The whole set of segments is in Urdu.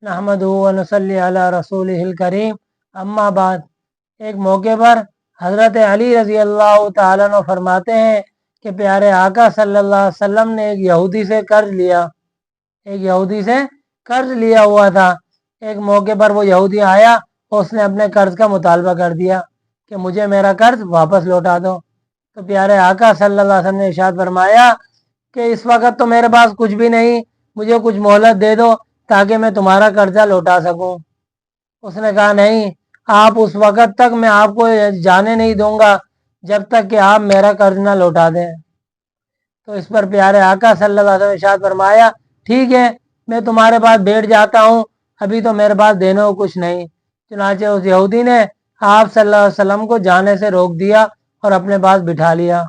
نحمدہ و نصلی علی رسولہ الکریم، اما بعد۔ ایک موقع پر حضرت علی رضی اللہ تعالیٰ عنہ فرماتے ہیں کہ پیارے آقا صلی اللہ علیہ وسلم نے ایک یہودی سے قرض لیا ہوا تھا۔ ایک موقع پر وہ یہودی آیا اور اس نے اپنے قرض کا مطالبہ کر دیا کہ مجھے میرا قرض واپس لوٹا دو۔ تو پیارے آقا صلی اللہ علیہ وسلم نے ارشاد فرمایا کہ اس وقت تو میرے پاس کچھ بھی نہیں، مجھے کچھ مہلت دے دو تاکہ میں تمہارا قرضہ لوٹا سکوں۔ اس نے کہا نہیں، آپ اس وقت تک میں آپ کو جانے نہیں دوں گا جب تک کہ آپ میرا قرض نہ لوٹا دیں۔ تو اس پر پیارے آقا صلی اللہ علیہ وسلم نے ارشاد فرمایا ٹھیک ہے، میں تمہارے پاس بیٹھ جاتا ہوں، ابھی تو میرے پاس دینے کو کچھ نہیں۔ چنانچہ اس یہودی نے آپ صلی اللہ علیہ وسلم کو جانے سے روک دیا اور اپنے پاس بٹھا لیا۔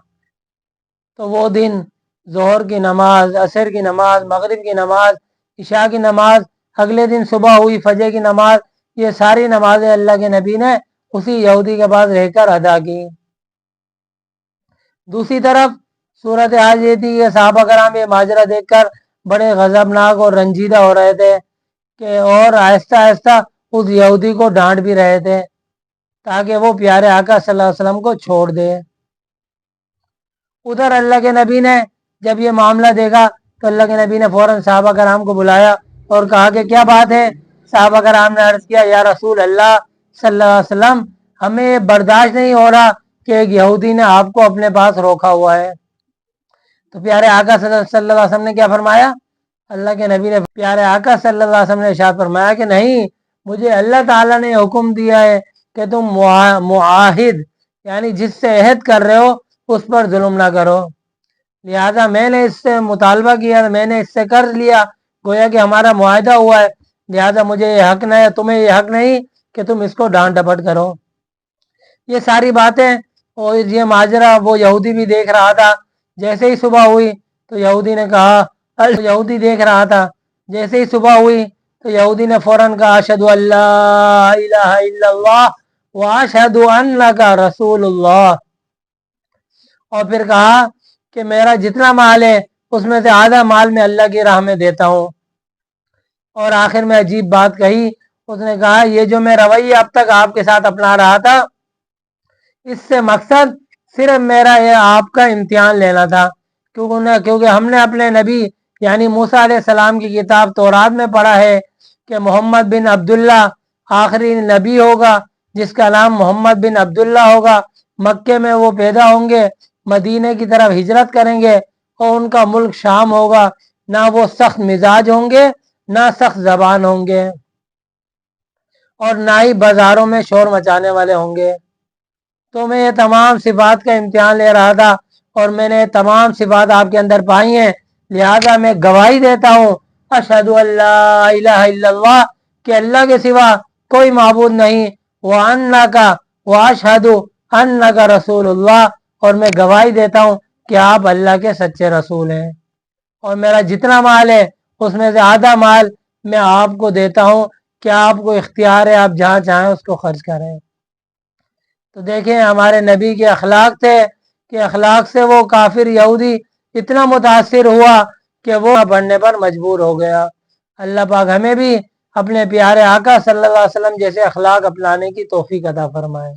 تو وہ دن ظہر کی نماز، عصر کی نماز، مغرب کی نماز، عشاء کی نماز، اگلے دن صبح ہوئی فجر کی نماز، یہ ساری نمازیں اللہ کے نبی نے اسی یہودی کے پاس رہ کر ادا کی۔ دوسری طرف صورتحال یہ تھی کہ صحابہ کرام یہ ماجرا دیکھ کر بڑے غضبناک اور رنجیدہ ہو رہے تھے اور آہستہ آہستہ اس یہودی کو ڈانٹ بھی رہے تھے تاکہ وہ پیارے آقا صلی اللہ علیہ وسلم کو چھوڑ دے۔ ادھر اللہ کے نبی نے جب یہ معاملہ دیکھا تو اللہ کے نبی نے فوراً صحابہ کرام کو بلایا اور کہا کہ کیا بات ہے؟ صحابہ کرام نے عرض کیا یا رسول اللہ صلی اللہ علیہ وسلم، ہمیں برداشت نہیں ہو رہا کہ ایک یہودی نے آپ کو اپنے پاس روکا ہوا ہے۔ تو پیارے آقا صلی اللہ علیہ وسلم نے کیا فرمایا؟ اللہ کے نبی نے پیارے آقا صلی اللہ علیہ وسلم نے ارشاد فرمایا کہ نہیں، مجھے اللہ تعالیٰ نے حکم دیا ہے کہ تم معاہد یعنی جس سے عہد کر رہے ہو اس پر ظلم نہ کرو، لہذا میں نے اس سے مطالبہ کیا، میں نے اس سے قرض لیا، گویا کہ ہمارا معاہدہ ہوا ہے، لہذا مجھے یہ حق نہیں، تمہیں یہ حق نہیں کہ تم اس کو ڈانٹ ڈپٹ کرو۔ یہ ساری باتیں اور یہ ماجرا وہ یہودی بھی دیکھ رہا تھا۔ جیسے ہی صبح ہوئی تو یہودی نے کہا، یہودی دیکھ رہا تھا، جیسے ہی صبح ہوئی تو یہودی نے فوراً کہا اشہد ان لا الہ الا اللہ واشہد انک رسول اللہ، اور پھر کہا کہ میرا جتنا مال ہے اس میں سے آدھا مال میں اللہ کی راہ میں دیتا ہوں۔ اور آخر میں عجیب بات کہی، اس نے کہا یہ جو میں رویہ اب تک آپ کے ساتھ اپنا رہا تھا اس سے مقصد صرف میرا یہ آپ کا امتحان لینا تھا، کیونکہ ہم نے اپنے نبی یعنی موسیٰ علیہ السلام کی کتاب تورات میں پڑھا ہے کہ محمد بن عبداللہ آخری نبی ہوگا جس کا نام محمد بن عبداللہ ہوگا، مکے میں وہ پیدا ہوں گے، مدینے کی طرف ہجرت کریں گے اور ان کا ملک شام ہوگا، نہ وہ سخت مزاج ہوں گے نہ سخت زبان ہوں گے اور نہ ہی بازاروں میں شور مچانے والے ہوں گے۔ تو میں یہ تمام صفات کا امتحان لے رہا تھا اور میں نے تمام صفات آپ کے اندر پائی ہیں، لہذا میں گواہی دیتا ہوں اشہد ان لا الہ الا اللہ کہ اللہ کے سوا کوئی معبود نہیں، وانک واشہد انک رسول اللہ، اور میں گواہی دیتا ہوں کہ آپ اللہ کے سچے رسول ہیں، اور میرا جتنا مال ہے اس میں سے آدھا مال میں آپ کو دیتا ہوں کہ آپ کو اختیار ہے، آپ جہاں چاہیں اس کو خرچ کریں۔ تو دیکھیں ہمارے نبی کے اخلاق تھے کہ اخلاق سے وہ کافر یہودی اتنا متاثر ہوا کہ وہ پڑھنے پر مجبور ہو گیا۔ اللہ پاک ہمیں بھی اپنے پیارے آقا صلی اللہ علیہ وسلم جیسے اخلاق اپنانے کی توفیق عطا فرمائے۔